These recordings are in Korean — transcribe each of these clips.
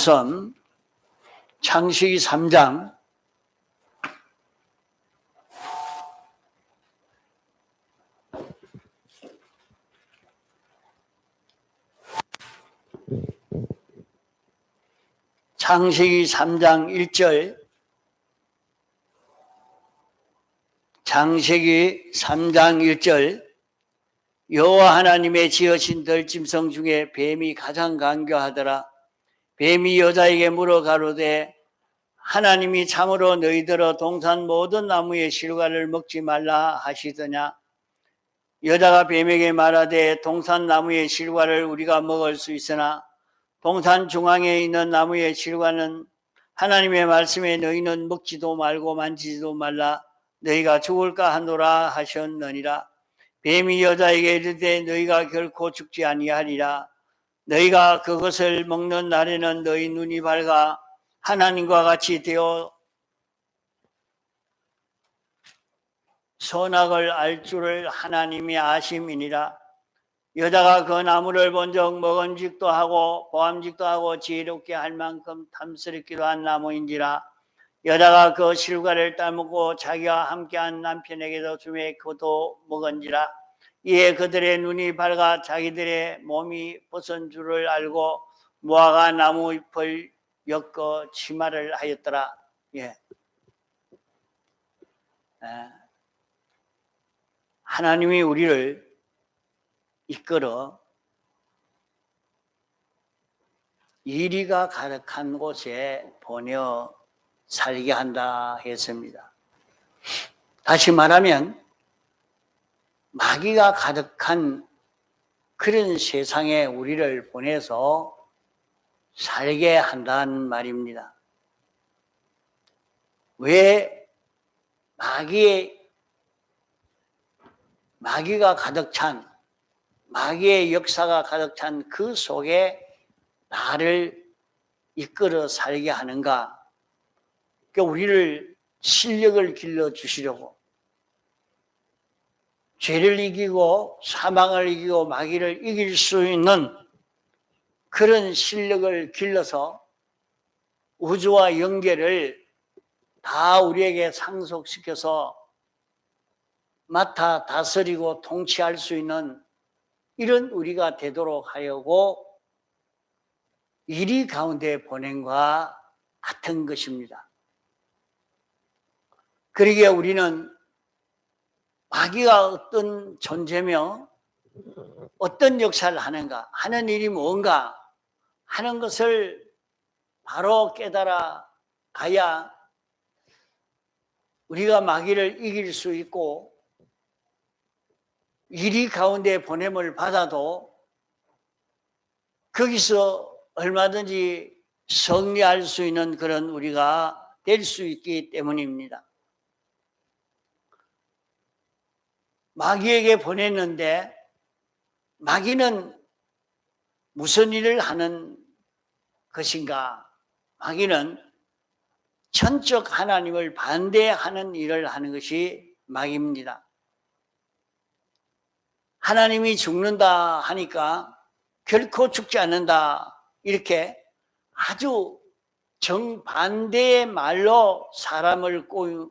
말씀 창세기 3장 1절 창세기 3장 1절 여호와 하나님의 지으신 들짐승 중에 뱀이 가장 간교하더라. 뱀이 여자에게 물어 가로되 하나님이 참으로 너희들어 동산 모든 나무의 실과를 먹지 말라 하시더냐. 여자가 뱀에게 말하되 동산 나무의 실과를 우리가 먹을 수 있으나 동산 중앙에 있는 나무의 실과는 하나님의 말씀에 너희는 먹지도 말고 만지지도 말라 너희가 죽을까 하노라 하셨느니라. 뱀이 여자에게 이르되 너희가 결코 죽지 아니하리라. 너희가 그것을 먹는 날에는 너희 눈이 밝아 하나님과 같이 되어 선악을 알 줄을 하나님이 아심이니라. 여자가 그 나무를 본즉 먹음직도 하고 보암직도 하고 지혜롭게 할 만큼 탐스럽기도 한 나무인지라. 여자가 그 실과를 따먹고 자기와 함께한 남편에게도 주매 그도 먹은지라. 이에 그들의 눈이 밝아 자기들의 몸이 벗은 줄을 알고 무화과 나무 잎을 엮어 치마를 하였더라. 하나님이 우리를 이끌어 이리가 가득한 곳에 보내어 살게 한다 했습니다. 다시 말하면 마귀가 가득한 그런 세상에 우리를 보내서 살게 한다는 말입니다. 왜 마귀가 가득 찬, 마귀의 역사가 가득 찬 그 속에 나를 이끌어 살게 하는가? 그러니까 우리를 실력을 길러주시려고 죄를 이기고 사망을 이기고 마귀를 이길 수 있는 그런 실력을 길러서 우주와 영계를 다 우리에게 상속시켜서 맡아 다스리고 통치할 수 있는 이런 우리가 되도록 하려고 이리 가운데 보낸 것과 같은 것입니다. 그러기에 우리는 마귀가 어떤 존재며 어떤 역사를 하는가, 하는 일이 뭔가 하는 것을 바로 깨달아 가야 우리가 마귀를 이길 수 있고 이리 가운데 보냄을 받아도 거기서 얼마든지 승리할 수 있는 그런 우리가 될 수 있기 때문입니다. 마귀에게 보냈는데 마귀는 무슨 일을 하는 것인가? 마귀는 천적 하나님을 반대하는 일을 하는 것이 마귀입니다. 하나님이 죽는다 하니까 결코 죽지 않는다 이렇게 아주 정반대의 말로 사람을 꼬은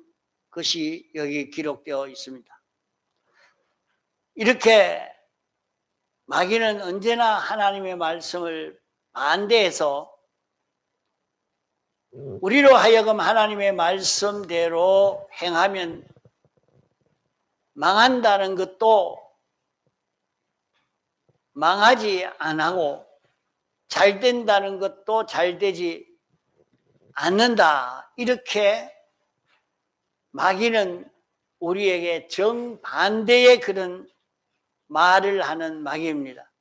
것이 여기 기록되어 있습니다. 이렇게 마귀는 언제나 하나님의 말씀을 반대해서 우리로 하여금 하나님의 말씀대로 행하면 망한다는 것도 망하지 않고 잘 된다는 것도 잘 되지 않는다. 이렇게 마귀는 우리에게 정반대의 그런 말을 하는 마귀입니다.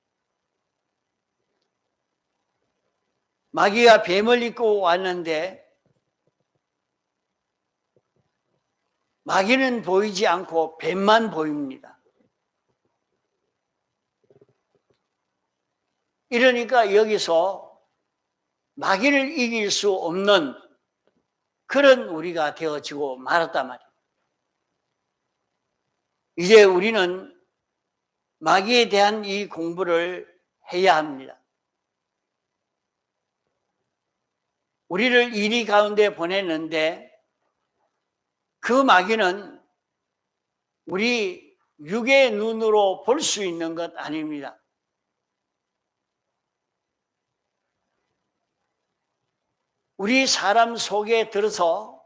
마귀가 뱀을 입고 왔는데 마귀는 보이지 않고 뱀만 보입니다. 이러니까 여기서 마귀를 이길 수 없는 그런 우리가 되어지고 말았단 말이에요. 이제 우리는 마귀에 대한 이 공부를 해야 합니다. 우리를 이리 가운데 보냈는데 그 마귀는 우리 육의 눈으로 볼 수 있는 것 아닙니다. 우리 사람 속에 들어서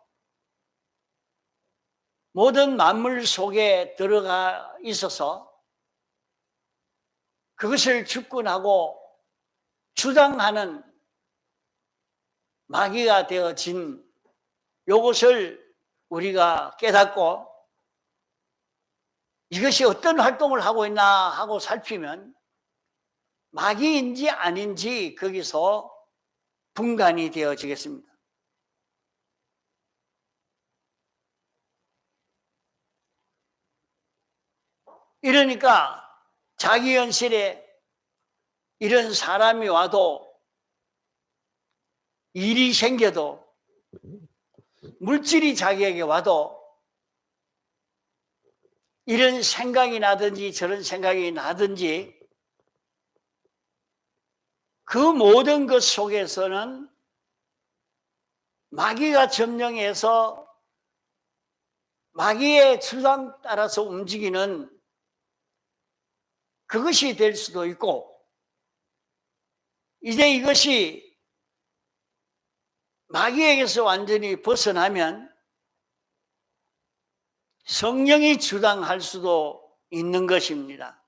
모든 만물 속에 들어가 있어서 그것을 주권하고 주장하는 마귀가 되어진 이것을 우리가 깨닫고 이것이 어떤 활동을 하고 있나 하고 살피면 마귀인지 아닌지 거기서 분간이 되어지겠습니다. 이러니까 자기 현실에 이런 사람이 와도 일이 생겨도 물질이 자기에게 와도 이런 생각이 나든지 저런 생각이 나든지 그 모든 것 속에서는 마귀가 점령해서 마귀의 주장 따라서 움직이는 그것이 될 수도 있고 이제 이것이 마귀에게서 완전히 벗어나면 성령이 주장할 수도 있는 것입니다.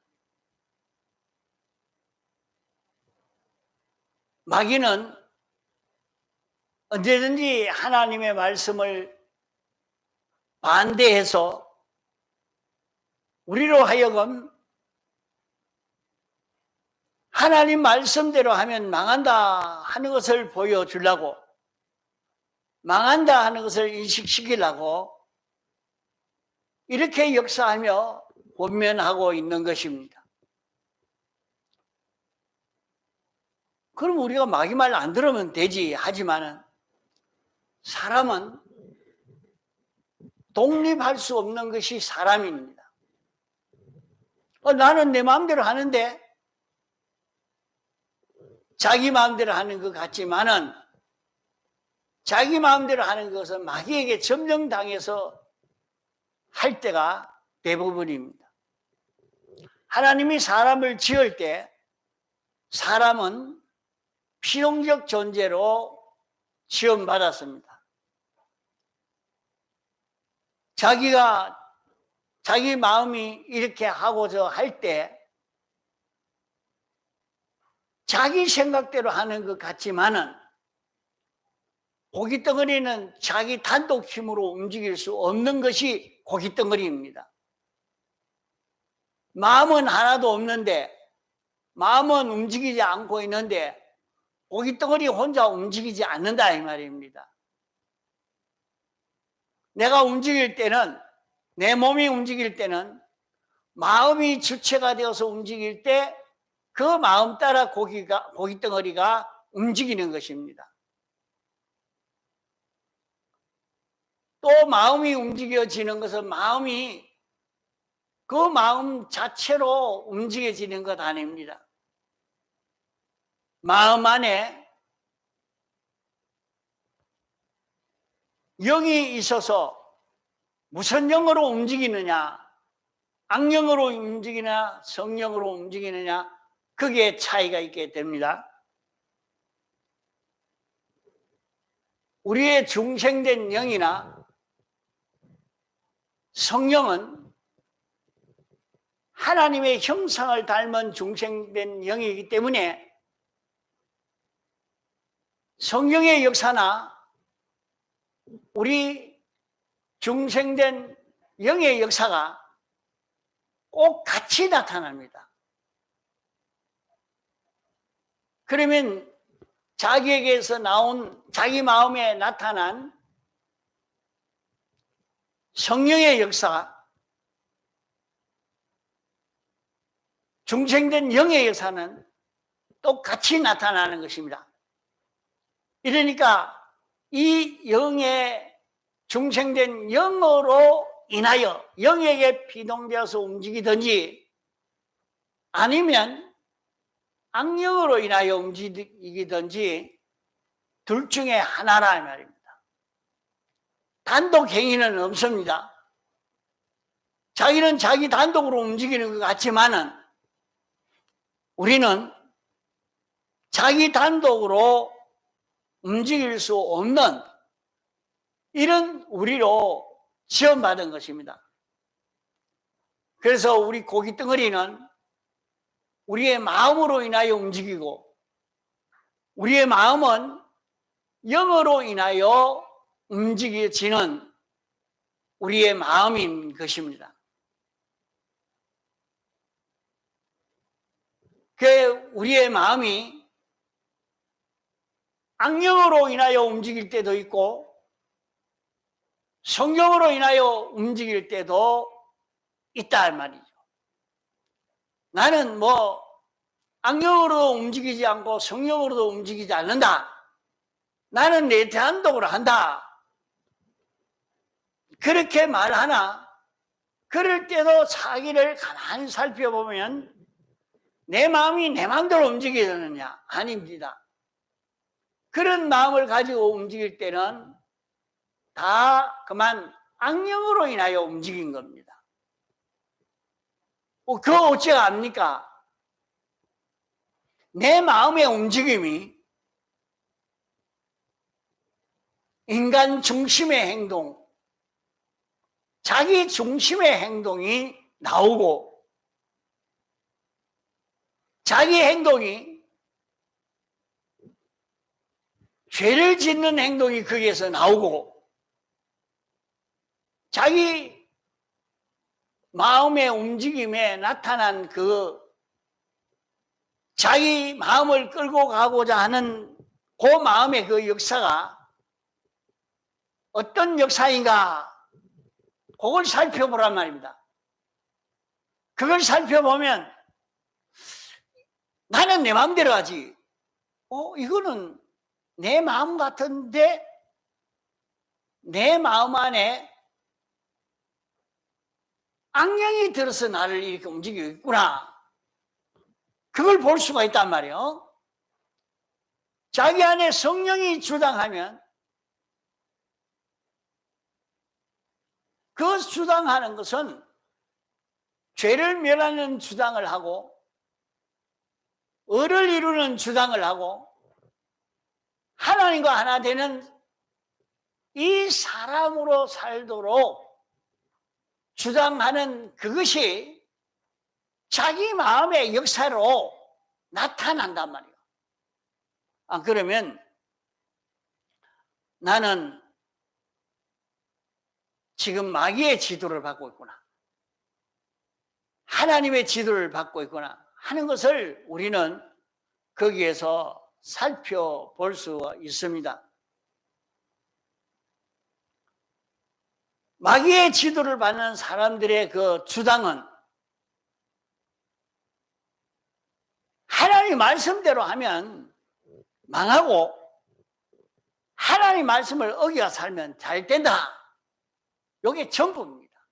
마귀는 언제든지 하나님의 말씀을 반대해서 우리로 하여금 하나님 말씀대로 하면 망한다 하는 것을 보여주려고 망한다 하는 것을 인식시키려고 이렇게 역사하며 권면하고 있는 것입니다. 그럼 우리가 마귀 말 안 들으면 되지 하지만은 사람은 독립할 수 없는 것이 사람입니다. 나는 내 마음대로 하는데 자기 마음대로 하는 것 같지만은 자기 마음대로 하는 것은 마귀에게 점령당해서 할 때가 대부분입니다. 하나님이 사람을 지을 때 사람은 필용적 존재로 지원받았습니다. 자기가 자기 마음이 이렇게 하고자 할 때 자기 생각대로 하는 것 같지만은 고깃덩어리는 자기 단독 힘으로 움직일 수 없는 것이 고깃덩어리입니다. 마음은 하나도 없는데 마음은 움직이지 않고 있는데 고깃덩어리 혼자 움직이지 않는다 이 말입니다. 내가 움직일 때는 내 몸이 움직일 때는 마음이 주체가 되어서 움직일 때 그 마음 따라 고깃덩어리가 움직이는 것입니다. 또 마음이 움직여지는 것은 마음이 그 마음 자체로 움직여지는 것 아닙니다. 마음 안에 영이 있어서 무슨 영으로 움직이느냐, 악령으로 움직이느냐, 성령으로 움직이느냐, 그게 차이가 있게 됩니다. 우리의 중생된 영이나 성령은 하나님의 형상을 닮은 중생된 영이기 때문에 성령의 역사나 우리 중생된 영의 역사가 꼭 같이 나타납니다. 그러면 자기에게서 나온 자기 마음에 나타난 성령의 역사, 중생된 영의 역사는 똑같이 나타나는 것입니다. 이러니까 이 영의 중생된 영으로 인하여 영에게 피동되어서 움직이든지 아니면 악령으로 인하여 움직이든지 둘 중에 하나라 이 말입니다. 단독 행위는 없습니다. 자기는 자기 단독으로 움직이는 것 같지만은 우리는 자기 단독으로 움직일 수 없는 이런 우리로 지원받은 것입니다. 그래서 우리 고기 덩어리는 우리의 마음으로 인하여 움직이고 우리의 마음은 영으로 인하여 움직여지는 우리의 마음인 것입니다. 그 우리의 마음이 악령으로 인하여 움직일 때도 있고 성령으로 인하여 움직일 때도 있다 말이죠. 나는 뭐 악령으로 움직이지 않고 성령으로도 움직이지 않는다. 나는 내 단독으로 한다. 그렇게 말하나 그럴 때도 자기를 가만히 살펴보면 내 마음이 내 마음대로 움직이느냐? 아닙니다. 그런 마음을 가지고 움직일 때는 다 그만 악령으로 인하여 움직인 겁니다. 그거 어찌가 압니까? 내 마음의 움직임이 인간 중심의 행동, 자기 중심의 행동이 나오고 자기 행동이 죄를 짓는 행동이 거기에서 나오고 자기 마음의 움직임에 나타난 그 자기 마음을 끌고 가고자 하는 그 마음의 그 역사가 어떤 역사인가 그걸 살펴보란 말입니다. 그걸 살펴보면 나는 내 마음대로 하지. 이거는 내 마음 같은데 내 마음 안에 악령이 들어서 나를 이렇게 움직이고 있구나. 그걸 볼 수가 있단 말이에요. 자기 안에 성령이 주장하면 그 주장하는 것은 죄를 멸하는 주장을 하고 의를 이루는 주장을 하고 하나님과 하나 되는 이 사람으로 살도록 주장하는 그것이 자기 마음의 역사로 나타난단 말이에요. 그러면 나는 지금 마귀의 지도를 받고 있구나. 하나님의 지도를 받고 있구나 하는 것을 우리는 거기에서 살펴볼 수 있습니다. 마귀의 지도를 받는 사람들의 그 주장은 하나님 말씀대로 하면 망하고 하나님 말씀을 어겨 살면 잘 된다. 이게 전부입니다.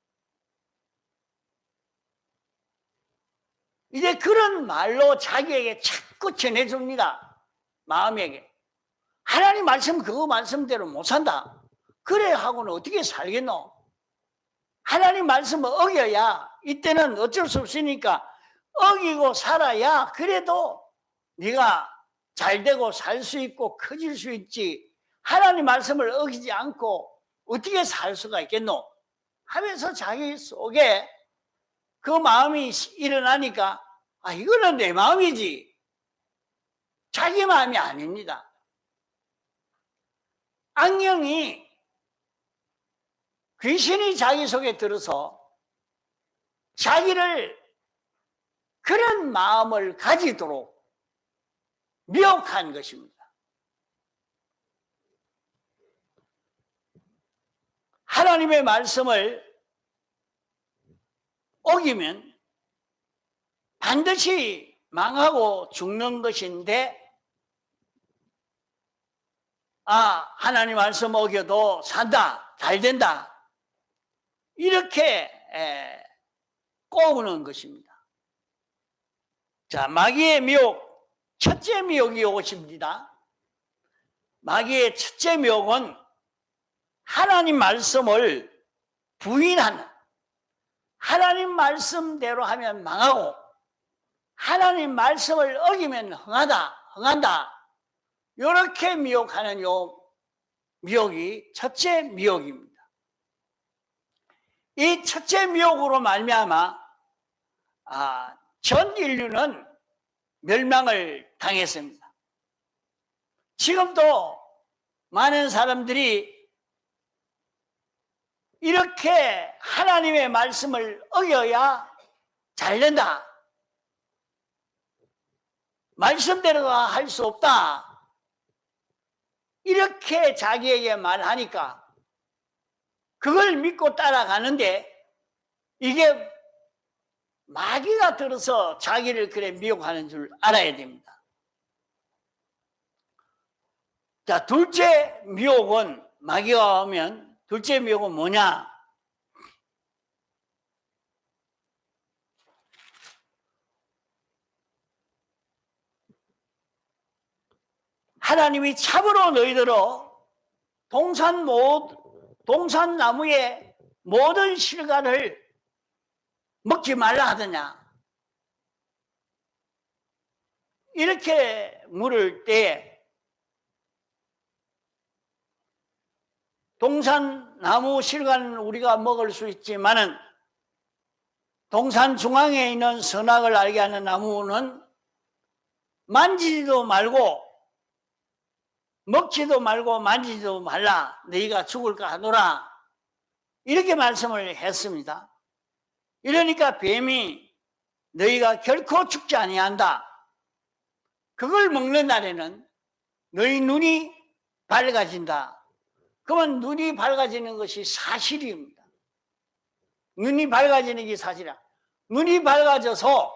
이제 그런 말로 자기에게 자꾸 전해줍니다. 마음에게. 하나님 말씀 그거 말씀대로 못 산다. 그래 하고는 어떻게 살겠노? 하나님 말씀을 어겨야 이때는 어쩔 수 없으니까 어기고 살아야 그래도 네가 잘되고 살 수 있고 커질 수 있지. 하나님 말씀을 어기지 않고 어떻게 살 수가 있겠노? 하면서 자기 속에 그 마음이 일어나니까 이거는 내 마음이지 자기 마음이 아닙니다. 악령이 귀신이 자기 속에 들어서 자기를 그런 마음을 가지도록 미혹한 것입니다. 하나님의 말씀을 어기면 반드시 망하고 죽는 것인데 하나님 말씀 어겨도 산다, 잘 된다 이렇게 꼬우는 것입니다. 자, 마귀의 미혹, 첫째 미혹이 오십니다. 마귀의 첫째 미혹은 하나님 말씀을 부인하는, 하나님 말씀대로 하면 망하고 하나님 말씀을 어기면 흥한다. 이렇게 미혹하는 요 미혹이 첫째 미혹입니다. 이 첫째 미혹으로 말미암아 전 인류는 멸망을 당했습니다. 지금도 많은 사람들이 이렇게 하나님의 말씀을 어겨야 잘된다, 말씀대로 할 수 없다, 이렇게 자기에게 말하니까 그걸 믿고 따라가는데, 이게 마귀가 들어서 자기를 그래 미혹하는 줄 알아야 됩니다. 자, 둘째 미혹은, 마귀가 오면 둘째 미혹은 뭐냐? 하나님이 참으로 너희들로 동산나무의 모든 실과를 먹지 말라 하더냐, 이렇게 물을 때 동산나무 실과는 우리가 먹을 수 있지만은 동산 중앙에 있는 선악을 알게 하는 나무는 만지지도 말고 먹지도 말고 만지지도 말라, 너희가 죽을까 하노라, 이렇게 말씀을 했습니다. 이러니까 뱀이 너희가 결코 죽지 아니한다, 그걸 먹는 날에는 너희 눈이 밝아진다. 그러면 눈이 밝아지는 것이 사실입니다. 눈이 밝아지는 게 사실이야. 눈이 밝아져서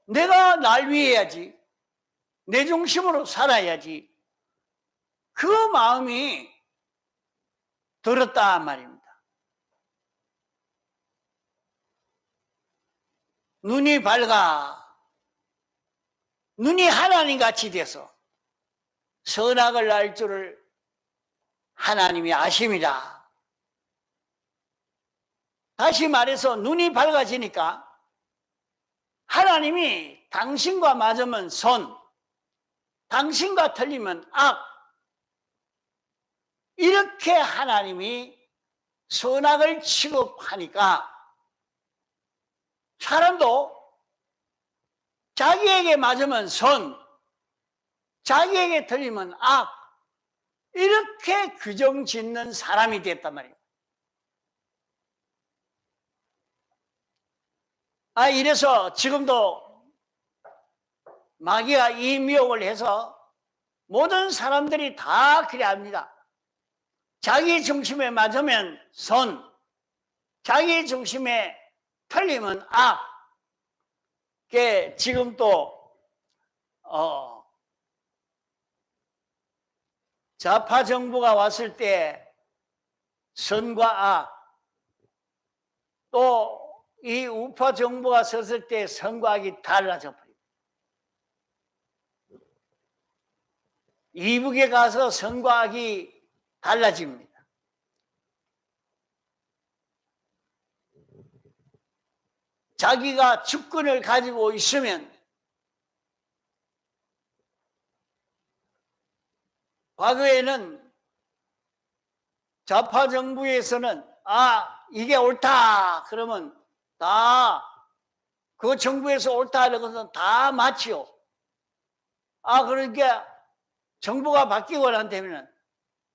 내가 날 위해야지, 내 중심으로 살아야지, 그 마음이 들었다 말입니다. 눈이 밝아, 눈이 하나님같이 돼서 선악을 알 줄을 하나님이 아심이라. 다시 말해서 눈이 밝아지니까 하나님이 당신과 맞으면 선, 당신과 틀리면 악, 이렇게 하나님이 선악을 취급하니까 사람도 자기에게 맞으면 선, 자기에게 틀리면 악, 이렇게 규정 짓는 사람이 됐단 말이에요. 이래서 지금도 마귀가 이 미혹을 해서 모든 사람들이 다 그래 합니다. 자기 중심에 맞으면 선, 자기 중심에 틀리면 악. 지금 또 좌파 정부가 왔을 때 선과 악, 또 이 우파 정부가 섰을 때 선과 악이 달라져 버립니다. 이북에 가서 선과 악이 달라집니다. 자기가 주권을 가지고 있으면 과거에는 좌파 정부에서는 이게 옳다 그러면 다 그 정부에서 옳다 하는 것은 다 맞지요. 그러니까 정부가 바뀌고 난 다음에는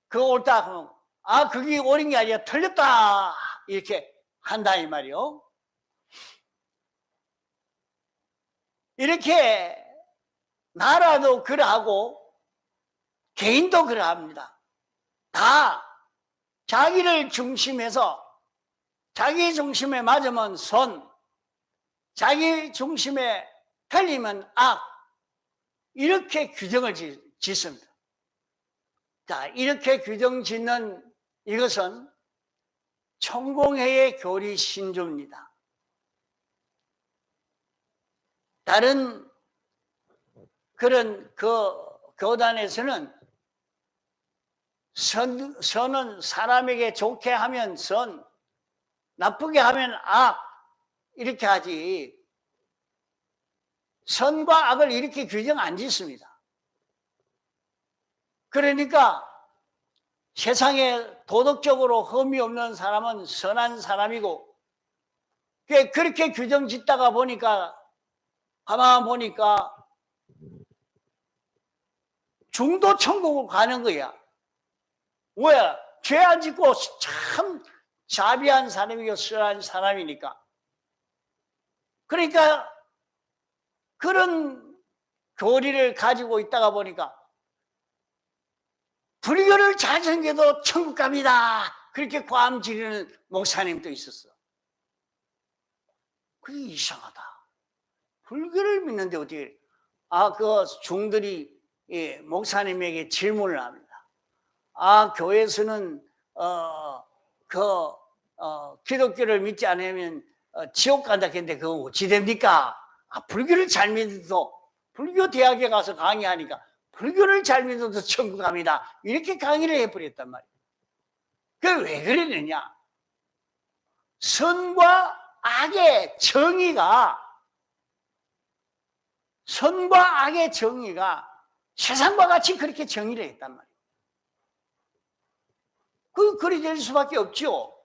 그거 옳다 그러면 그게 옳은 게 아니라 틀렸다 이렇게 한다 이 말이요. 이렇게 나라도 그러하고 개인도 그러합니다. 다 자기를 중심에서 자기 중심에 맞으면 선, 자기 중심에 틀리면 악, 이렇게 규정을 짓습니다. 자, 이렇게 규정 짓는 이것은 천공회의 교리 신조입니다. 다른 그런 그 교단에서는 선은 사람에게 좋게 하면 선, 나쁘게 하면 악, 이렇게 하지, 선과 악을 이렇게 규정 안 짓습니다. 그러니까 세상에 도덕적으로 흠이 없는 사람은 선한 사람이고, 그렇게 규정 짓다가 보니까, 가만 보니까 중도 천국으로 가는 거야. 왜? 죄 안 짓고 참 자비한 사람이고 선한 사람이니까. 그러니까 그런 교리를 가지고 있다가 보니까 불교를 잘 챙겨도 천국 갑니다. 그렇게 괌 지르는 목사님도 있었어. 그게 이상하다. 불교를 믿는데 어떻게, 그 중들이 목사님에게 질문을 합니다. 교회에서는 기독교를 믿지 않으면 지옥 간다 했는데 그거 어찌 됩니까? 불교를 잘 믿어도, 불교 대학에 가서 강의하니까 불교를 잘 믿어도 천국 갑니다. 이렇게 강의를 해버렸단 말이에요. 그게 왜 그랬느냐? 선과 악의 정의가, 선과 악의 정의가 세상과 같이 그렇게 정의를 했단 말이에요. 그리 될 수밖에 없죠.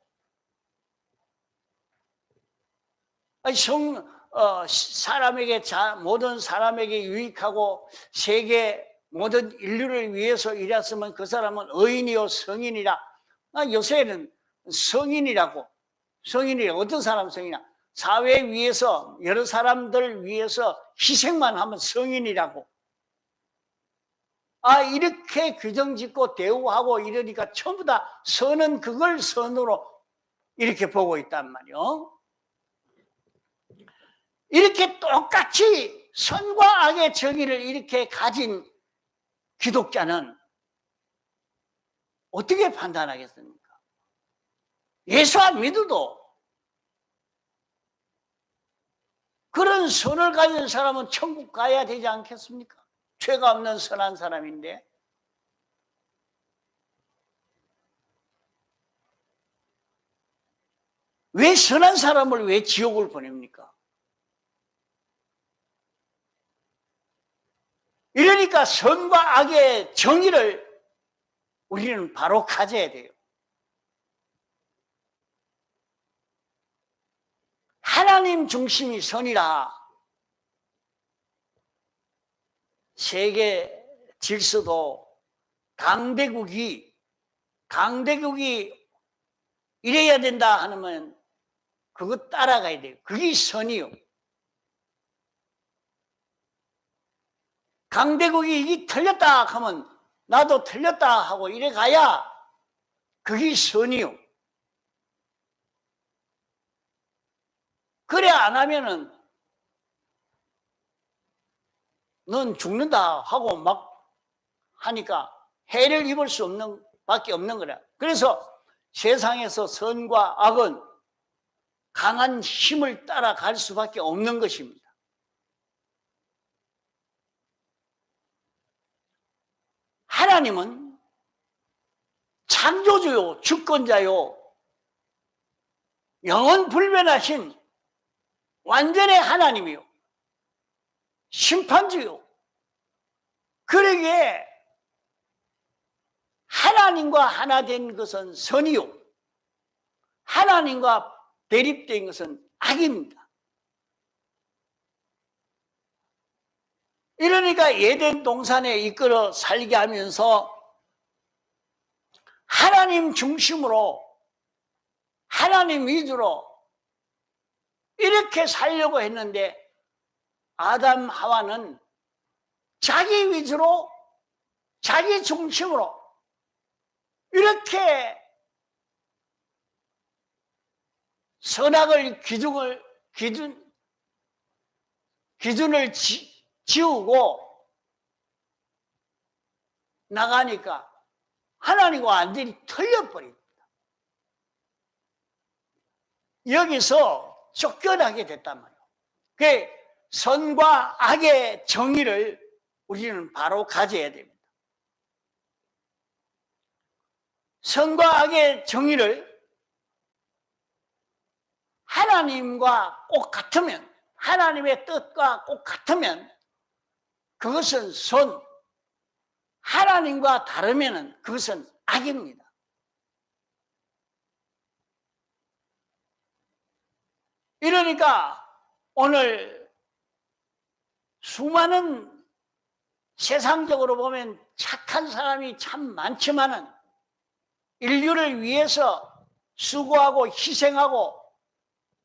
사람에게, 모든 사람에게 유익하고 세계 모든 인류를 위해서 일했으면 그 사람은 의인이요 성인이라. 요새는 성인이라고, 어떤 사람 성인이야? 사회 위해서, 여러 사람들 위해서 희생만 하면 성인이라고. 이렇게 규정 짓고 대우하고 이러니까 전부 다 선은 그걸 선으로 이렇게 보고 있단 말이요. 이렇게 똑같이 선과 악의 정의를 이렇게 가진 기독자는 어떻게 판단하겠습니까? 예수 안 믿어도 그런 선을 가진 사람은 천국 가야 되지 않겠습니까? 죄가 없는 선한 사람인데. 왜 선한 사람을 왜 지옥을 보냅니까? 이러니까 선과 악의 정의를 우리는 바로 가져야 돼요. 하나님 중심이 선이라 세계 질서도 강대국이 이래야 된다 하면 그거 따라가야 돼요. 그게 선이요. 강대국이 이게 틀렸다 하면 나도 틀렸다 하고 이래 가야 그게 선이요. 그래 안 하면은 넌 죽는다 하고 막 하니까 해를 입을 수 없는 밖에 없는 거라. 그래서 세상에서 선과 악은 강한 힘을 따라갈 수밖에 없는 것입니다. 하나님은 창조주요, 주권자요, 영원 불변하신 완전의 하나님이요, 심판주요. 그러기에 하나님과 하나 된 것은 선이요, 하나님과 대립된 것은 악입니다. 이러니까 에덴 동산에 이끌어 살게 하면서 하나님 중심으로, 하나님 위주로 이렇게 살려고 했는데 아담 하와는 자기 위주로, 자기 중심으로 이렇게 선악을 기준을 지우고 나가니까 하나님과 완전히 틀려버립니다. 여기서 쫓겨나게 됐단 말이에요. 그 선과 악의 정의를 우리는 바로 가져야 됩니다. 선과 악의 정의를 하나님과 꼭 같으면, 하나님의 뜻과 꼭 같으면 그것은 선, 하나님과 다르면 그것은 악입니다. 이러니까 오늘 수많은 세상적으로 보면 착한 사람이 참 많지만은 인류를 위해서 수고하고 희생하고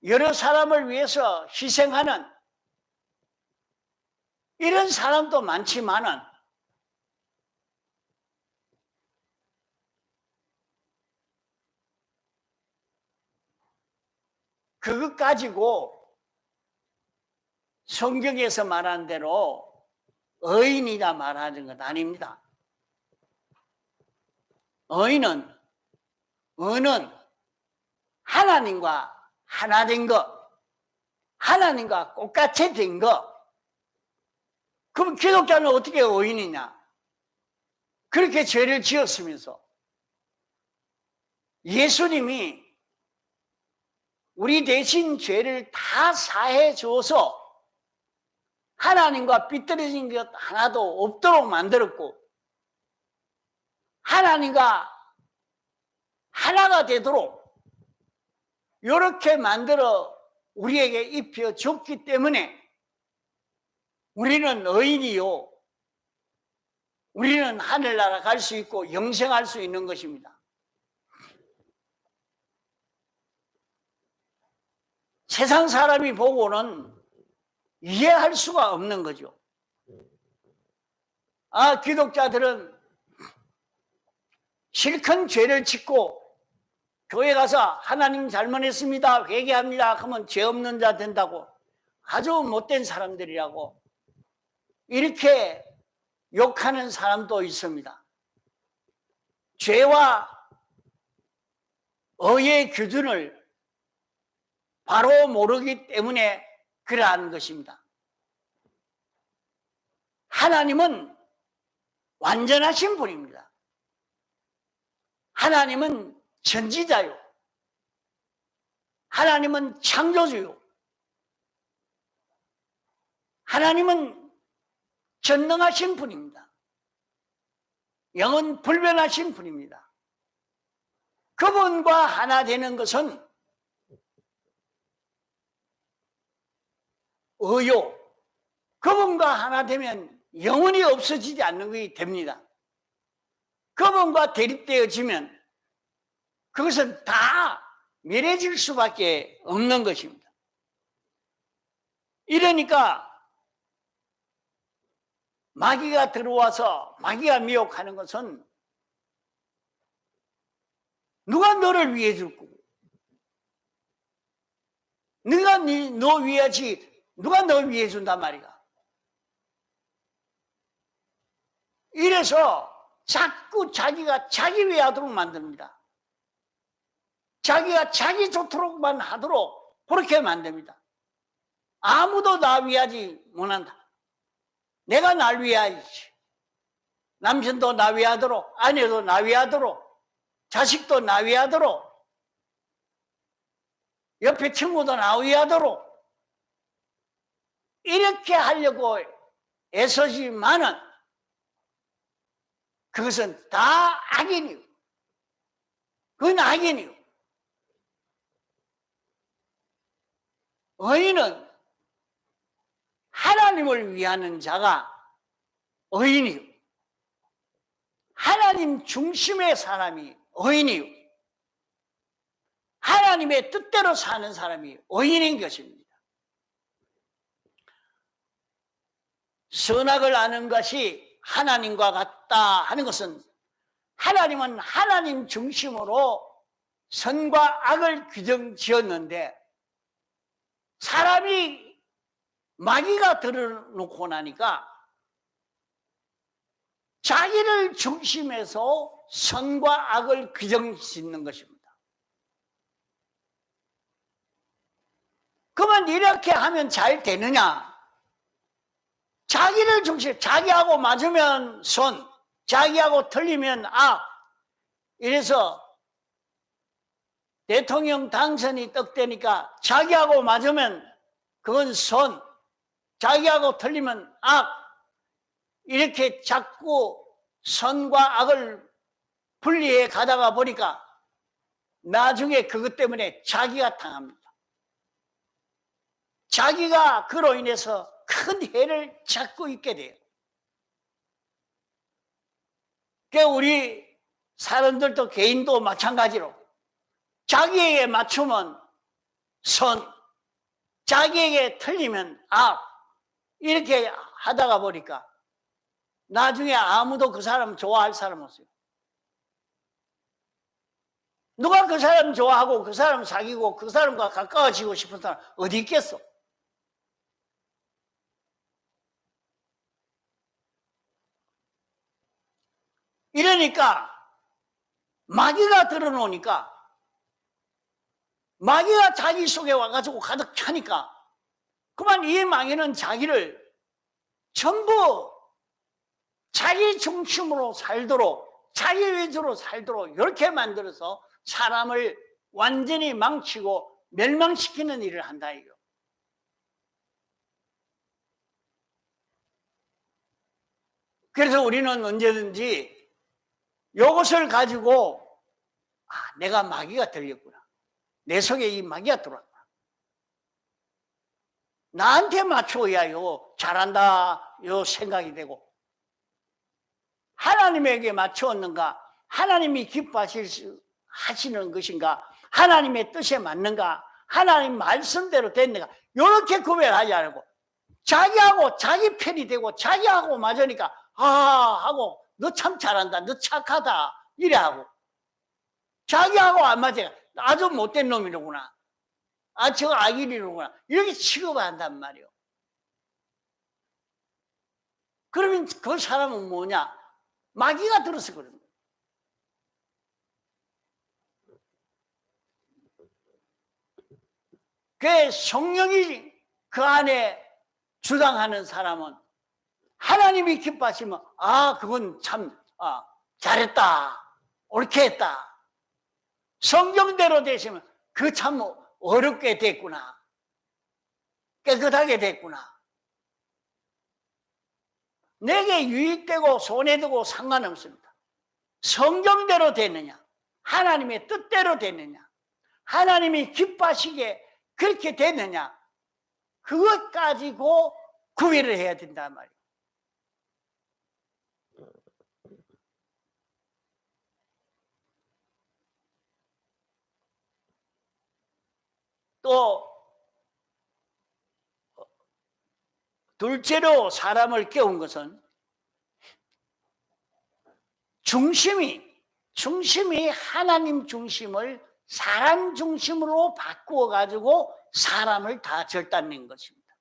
여러 사람을 위해서 희생하는 이런 사람도 많지만은 그것 가지고 성경에서 말한 대로 의인이다 말하는 것 아닙니다. 의인은 하나님과 하나 된 것, 하나님과 똑같이 된 것. 그럼 기독자는 어떻게 의인이냐? 그렇게 죄를 지었으면서 예수님이 우리 대신 죄를 다 사해 줘서 하나님과 삐뚤어진 것 하나도 없도록 만들었고 하나님과 하나가 되도록 이렇게 만들어 우리에게 입혀줬기 때문에 우리는 의인이요, 우리는 하늘나라 갈 수 있고 영생할 수 있는 것입니다. 세상 사람이 보고는 이해할 수가 없는 거죠. 아, 기독자들은 실컷 죄를 짓고 교회 가서 하나님 잘못했습니다, 회개합니다 하면 죄 없는 자 된다고, 아주 못된 사람들이라고 이렇게 욕하는 사람도 있습니다. 죄와 의의 기준을 바로 모르기 때문에 그러한 것입니다. 하나님은 완전하신 분입니다. 하나님은 전지자요, 하나님은 창조주요, 하나님은 전능하신 분입니다. 영은 불변하신 분입니다. 그분과 하나 되는 것은 의요, 그분과 하나 되면 영원히 없어지지 않는 것이 됩니다. 그분과 대립되어지면 그것은 다 멸해질 수밖에 없는 것입니다. 이러니까 마귀가 들어와서 마귀가 미혹하는 것은 누가 너를 위해 줄 거고, 네가 너 위하지 누가 너 위해 준단 말이야. 이래서 자꾸 자기가 자기 위하도록 만듭니다. 자기가 자기 좋도록만 하도록 그렇게 만듭니다. 아무도 나 위하지 못한다. 내가 날 위하지. 남편도 나 위하도록, 아내도 나 위하도록, 자식도 나 위하도록, 옆에 친구도 나 위하도록 이렇게 하려고 애쓰지만은 그것은 다 악인이요. 그건 악인이요. 의인은 하나님을 위하는 자가 의인이요, 하나님 중심의 사람이 의인이요, 하나님의 뜻대로 사는 사람이 의인인 것입니다. 선악을 아는 것이 하나님과 같다 하는 것은 하나님은 하나님 중심으로 선과 악을 규정 지었는데 사람이 마귀가 들어놓고 나니까 자기를 중심해서 선과 악을 규정 짓는 것입니다. 그러면 이렇게 하면 잘 되느냐? 자기를 중심, 자기하고 맞으면 선, 자기하고 틀리면 악. 이래서 대통령 당선이 떡되니까 자기하고 맞으면 그건 선, 자기하고 틀리면 악. 이렇게 자꾸 선과 악을 분리해 가다가 보니까 나중에 그것 때문에 자기가 당합니다. 자기가 그로 인해서 큰 해를 찾고 있게 돼요. 그러니까 우리 사람들도 개인도 마찬가지로 자기에게 맞추면 선, 자기에게 틀리면 악. 이렇게 하다가 보니까 나중에 아무도 그 사람 좋아할 사람 없어요. 누가 그 사람 좋아하고 그 사람 사귀고 그 사람과 가까워지고 싶은 사람 어디 있겠어? 이러니까 마귀가 드러놓으니까 마귀가 자기 속에 와가지고 가득 차니까 그만 이 마귀는 자기를 전부 자기 중심으로 살도록 자기 위주로 살도록 이렇게 만들어서 사람을 완전히 망치고 멸망시키는 일을 한다 이거. 그래서 우리는 언제든지 이것을 가지고 내가 마귀가 들렸구나. 내 속에 이 마귀가 들어왔구나. 나한테 맞춰야 잘한다 요 생각이 되고 하나님에게 맞추었는가? 하나님이 기뻐하시는 것인가? 하나님의 뜻에 맞는가? 하나님 말씀대로 됐는가? 이렇게 구별하지 않고 자기하고 자기 편이 되고 자기하고 맞으니까 하고 너 참 잘한다. 너 착하다. 이래 하고 자기하고 안 맞아. 아주 못된 놈이로구나. 저 악인이로구나. 이렇게 취급한단 말이에요. 그러면 그 사람은 뭐냐? 마귀가 들어서 그런 거예요. 그 성령이 그 안에 주장하는 사람은 하나님이 기뻐하시면 그건 참 잘했다. 옳게 했다. 성경대로 되시면 그 참 어렵게 됐구나. 깨끗하게 됐구나. 내게 유익되고 손해되고 상관없습니다. 성경대로 됐느냐? 하나님의 뜻대로 됐느냐? 하나님이 기뻐하시게 그렇게 됐느냐? 그것 가지고 구별을 해야 된단 말이에요. 또 둘째로 사람을 깨운 것은 중심이 하나님 중심을 사람 중심으로 바꾸어 가지고 사람을 다 절단낸 것입니다.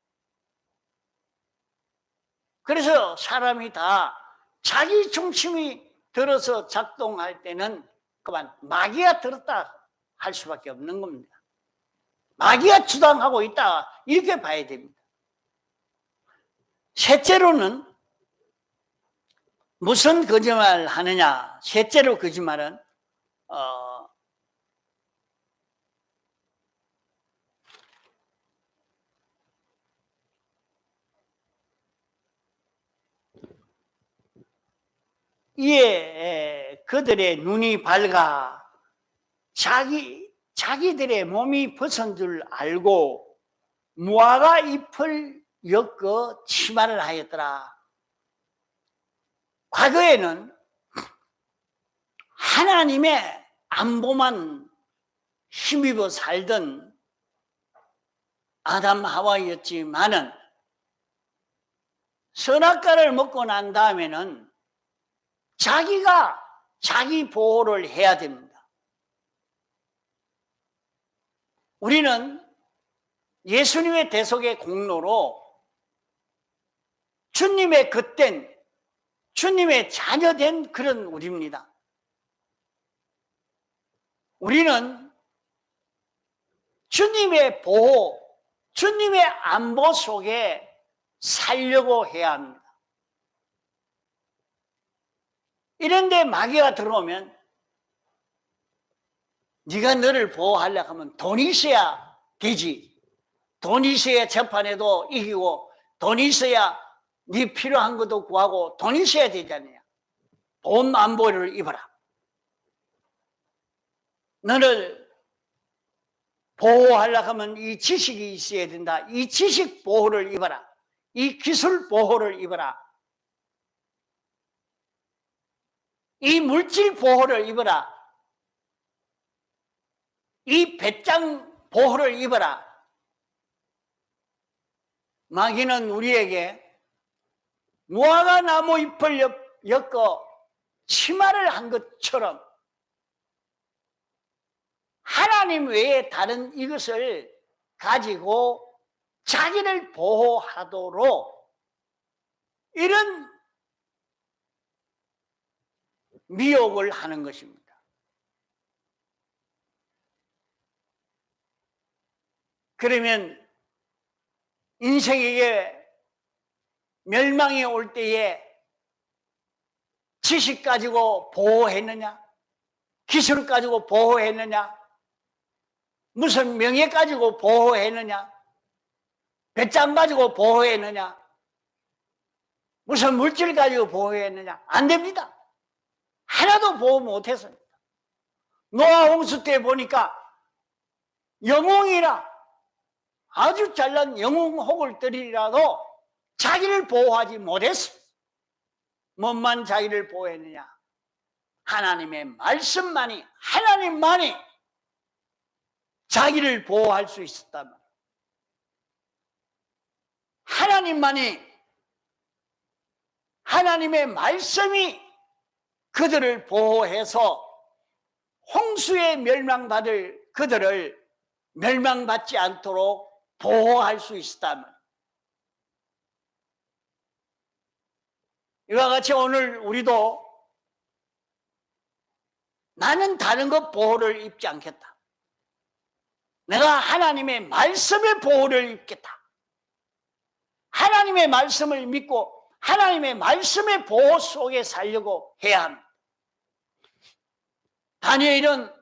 그래서 사람이 다 자기 중심이 들어서 작동할 때는 그만 마귀가 들었다 할 수밖에 없는 겁니다. 마귀가 주장하고 있다 이렇게 봐야 됩니다. 셋째로는 무슨 거짓말을 하느냐? 셋째로 거짓말은 이에 그들의 눈이 밝아 자기들의 몸이 벗은 줄 알고 무화과 잎을 엮어 치마를 하였더라. 과거에는 하나님의 안보만 힘입어 살던 아담 하와였지만은 선악과를 먹고 난 다음에는 자기가 자기 보호를 해야 됩니다. 우리는 예수님의 대속의 공로로 주님의 겉된 주님의 자녀된 그런 우리입니다. 우리는 주님의 보호, 주님의 안보 속에 살려고 해야 합니다. 이런데 마귀가 들어오면 네가 너를 보호하려고 하면 돈이 있어야 되지. 돈이 있어야 재판에도 이기고, 돈이 있어야 네 필요한 것도 구하고, 돈이 있어야 되잖아요. 돈 만보를 입어라. 너를 보호하려고 하면 이 지식이 있어야 된다. 이 지식 보호를 입어라. 이 기술 보호를 입어라. 이 물질 보호를 입어라. 이 배짱 보호를 입어라. 마귀는 우리에게 무화과 나무 잎을 엮어 치마를 한 것처럼 하나님 외에 다른 이것을 가지고 자기를 보호하도록 이런 미혹을 하는 것입니다. 그러면 인생에게 멸망이 올 때에 지식 가지고 보호했느냐? 기술 가지고 보호했느냐? 무슨 명예 가지고 보호했느냐? 배짱 가지고 보호했느냐? 무슨 물질 가지고 보호했느냐? 안 됩니다. 하나도 보호 못했습니다. 노아 홍수 때 보니까 영웅이라 아주 잘난 영웅 혹을들이라도 자기를 보호하지 못했습니다. 뭐만 자기를 보호했느냐? 하나님의 말씀만이, 하나님만이 자기를 보호할 수 있었다면, 하나님만이, 하나님의 말씀이 그들을 보호해서 홍수에 멸망받을 그들을 멸망받지 않도록 보호할 수 있었다면, 이와 같이 오늘 우리도 나는 다른 것 보호를 입지 않겠다. 내가 하나님의 말씀의 보호를 입겠다. 하나님의 말씀을 믿고 하나님의 말씀의 보호 속에 살려고 해야 합니다. 다니엘은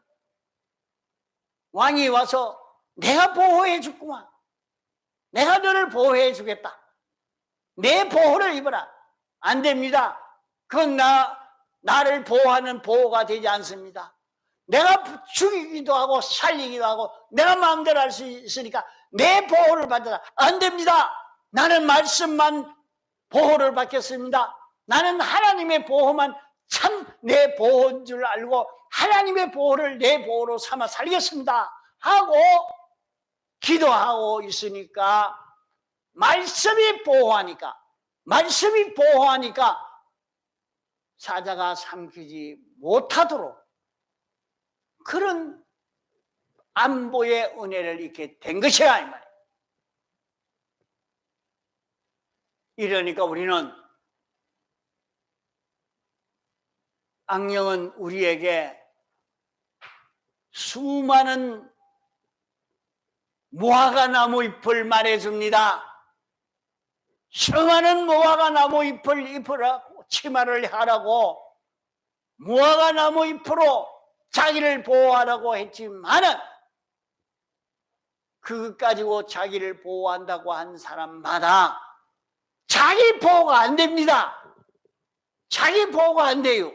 왕이 와서 내가 보호해 주구만. 내가 너를 보호해 주겠다. 내 보호를 입어라. 안 됩니다. 그건 나를 보호하는 보호가 되지 않습니다. 내가 죽이기도 하고 살리기도 하고 내가 마음대로 할 수 있으니까 내 보호를 받아라. 안 됩니다. 나는 말씀만 보호를 받겠습니다. 나는 하나님의 보호만 참 내 보호인 줄 알고 하나님의 보호를 내 보호로 삼아 살겠습니다 하고 기도하고 있으니까 말씀이 보호하니까 사자가 삼키지 못하도록 그런 안보의 은혜를 입게 된 것이라 이 말이에요. 이러니까 우리는 악령은 우리에게 수많은 무화과 나무 잎을 말해줍니다. 수많은 무화과 나무 잎을 입으라고, 치마를 하라고, 무화과 나무 잎으로 자기를 보호하라고 했지만은 그것 가지고 자기를 보호한다고 한 사람마다 자기 보호가 안 됩니다. 자기 보호가 안 돼요.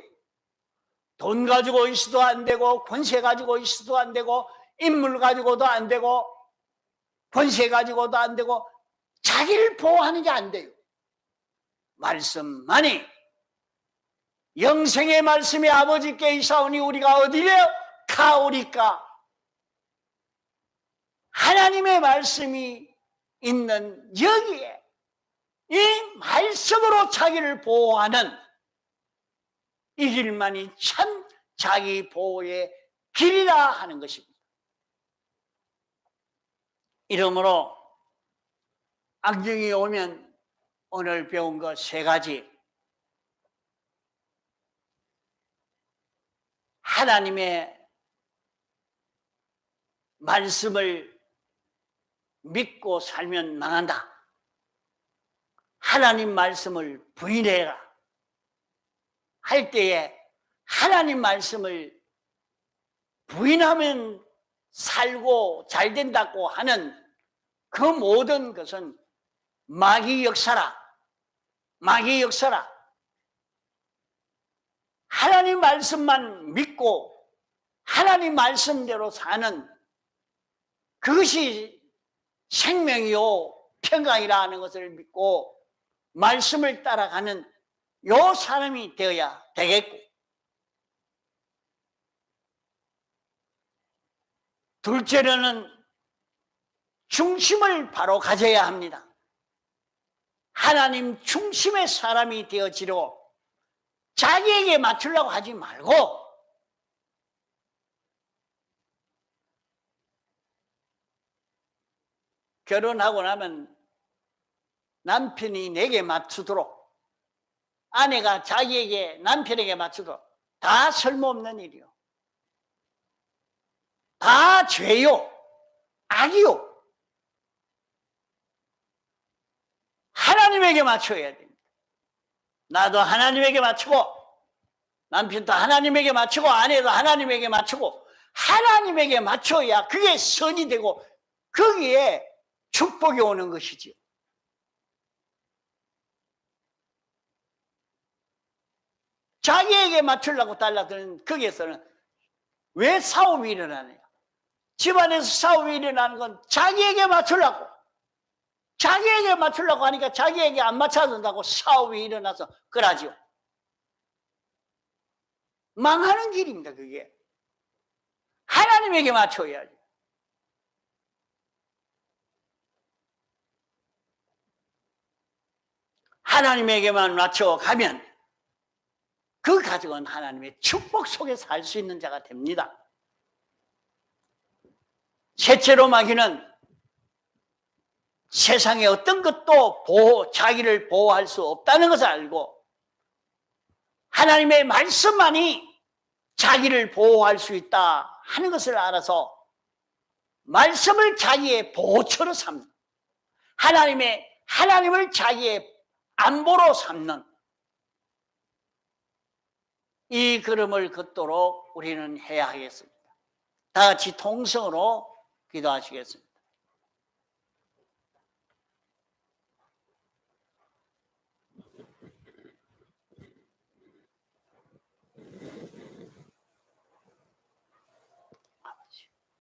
돈 가지고 있어도 안 되고, 권세 가지고 있어도 안 되고, 인물 가지고도 안 되고, 권세 가지고도 안 되고, 자기를 보호하는 게 안 돼요. 말씀만이, 영생의 말씀이 아버지께 있사오니 우리가 어디래 가오리까? 하나님의 말씀이 있는 여기에 이 말씀으로 자기를 보호하는 이 길만이 참 자기 보호의 길이라 하는 것입니다. 이러므로 악령이 오면 오늘 배운 것 세 가지. 하나님의 말씀을 믿고 살면 망한다. 하나님 말씀을 부인해라 할 때에 하나님 말씀을 부인하면 살고 잘 된다고 하는 그 모든 것은 마귀 역사라. 마귀 역사라. 하나님 말씀만 믿고 하나님 말씀대로 사는 그것이 생명이요 평강이라는 것을 믿고 말씀을 따라가는 요 사람이 되어야 되겠고, 둘째로는 중심을 바로 가져야 합니다. 하나님 중심의 사람이 되어지려고 자기에게 맞추려고 하지 말고 결혼하고 나면 남편이 내게 맞추도록, 아내가 자기에게 남편에게 맞추도록, 다 쓸모없는 일이요. 다 죄요. 악이요. 하나님에게 맞춰야 됩니다. 나도 하나님에게 맞추고 남편도 하나님에게 맞추고 아내도 하나님에게 맞추고 하나님에게 맞춰야 그게 선이 되고 거기에 축복이 오는 것이지요. 자기에게 맞추려고 달라드는 거기에서는 왜 싸움이 일어나느냐? 집안에서 싸움이 일어나는 건 자기에게 맞추려고, 자기에게 맞추려고 하니까 자기에게 안 맞춰준다고 싸움이 일어나서 그러지요. 망하는 길입니다. 그게 하나님에게 맞춰야지. 하나님에게만 맞춰가면 그 가정은 하나님의 축복 속에 살 수 있는 자가 됩니다. 셋째로 마귀는 세상에 어떤 것도 자기를 보호할 수 없다는 것을 알고 하나님의 말씀만이 자기를 보호할 수 있다 하는 것을 알아서 말씀을 자기의 보호처로 삼는, 하나님을 자기의 안보로 삼는 이 걸음을 걷도록 우리는 해야 하겠습니다. 다 같이 통성으로 기도하시겠습니다.